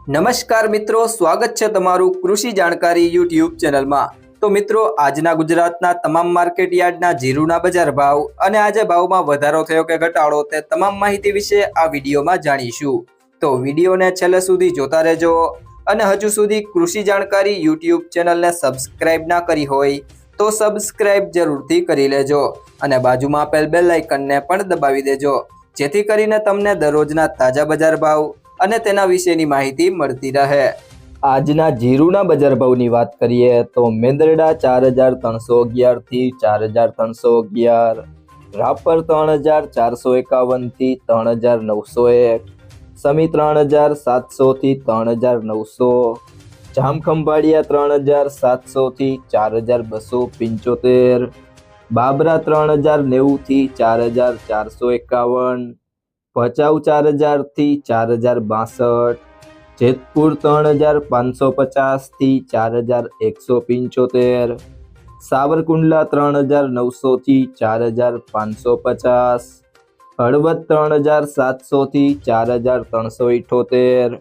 નમસ્કાર મિત્રો, સ્વાગત છે તમારું કૃષિ જાણકારી યુટ્યુબ ચેનલમાં। તો મિત્રો, આજના ગુજરાતના તમામ માર્કેટ યાર્ડના જીરુના બજાર ભાવ અને આજે ભાવમાં વધારો થયો કે ઘટાડો તે તમામ માહિતી વિશે આ વિડીયોમાં જાણીશું। તો વિડીયોને છેલ્લે સુધી જોતા રહેજો અને હજુ સુધી કૃષિ જાણકારી યુટ્યુબ ચેનલને સબસ્ક્રાઇબ ના કરી હોય તો સબસ્ક્રાઇબ જરૂરથી કરી લેજો અને બાજુમાં આપેલ બેલ આઇકનને પણ દબાવી દેજો, જેથી કરીને તમને દરરોજના તાજા બજાર ભાવ અને તેના વિશેની માહિતી મળતી રહે। આજના જીરુના બજાર ભાવની વાત કરીએ તો મેંદરડા 4311 થી 4311, રાપર 3451 થી 3901, સમી 3700 થી 3900, જામખંભાળિયા 3700 થી 4275, બાબરા 3090 થી 4451, ભચાઉ 4000 થી 4062, જેતપુર 3550 થી 4175, સાવરકુંડલા 3900 થી 4550, હળવદ 3700 થી 4378,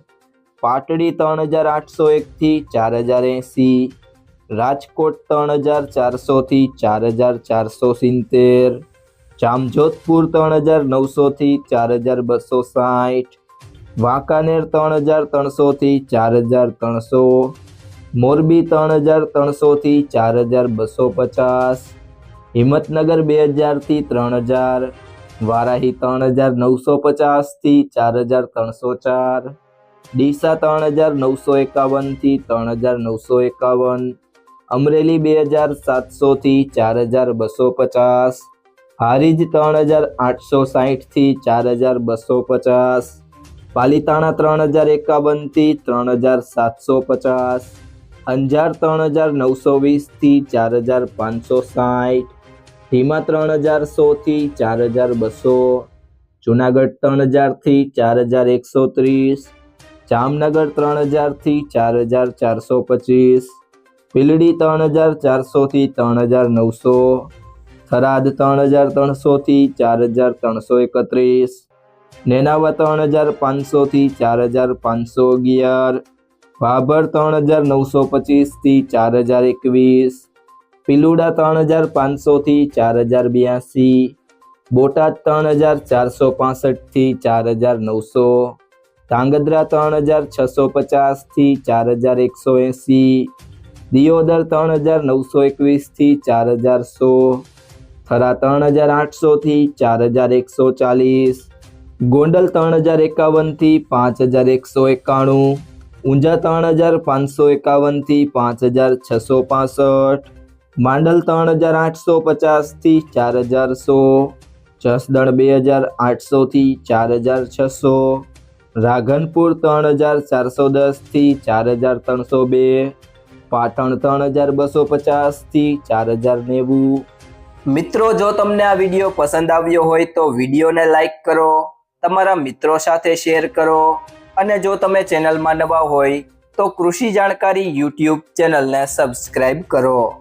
પાટડી 3801 થી 4080, રાજકોટ 3400 થી 4470, જામજોધપુર 3900 થી 4260, વાંકાનેર 3300 થી 4300, મોરબી 3300 થી 4250, હિંમતનગર 2000 થી 3000, વારાહી 3950 થી 4304, ડીસા 3951 થી 3951, અમરેલી 2700 થી 4250, હારીજ 3860 થી 4250, પાલીતાણા 3051 થી 3750, અંજાર 3920 થી 4560, ઢીમા 3100 થી 4200, જુનાગઢ 3000 થી 4130, જામનગર 3000 થી 4425, પીલડી 3400 થી 3900, થરાદ 3300 થી 4331, નેનાવા 3500 થી 4511, ભાભર 3925 થી 4021, પીલુડા 3500 થી 4082, બોટાદ 3465 થી 4900, ધાંગધ્રા 3650 થી 4180, દિયોદર 3921 થી 4100, થરા 3800 થી 4140, ગોંડલ 3051 થી 5191, ઊંઝા 3551 થી 5665, માંડલ 3850 થી 4100, જસદણ 2800 થી 4600, રાધનપુર 3410 થી 4302, પાટણ 3250 થી 4090। મિત્રો, જો તમને આ વિડીયો પસંદ આવ્યો હોય તો વિડીયોને લાઈક કરો, તમારા મિત્રો સાથે શેર કરો અને જો તમે ચેનલમાં નવા હોય તો કૃષિ જાણકારી યુટ્યુબ ચેનલને સબસ્ક્રાઇબ કરો।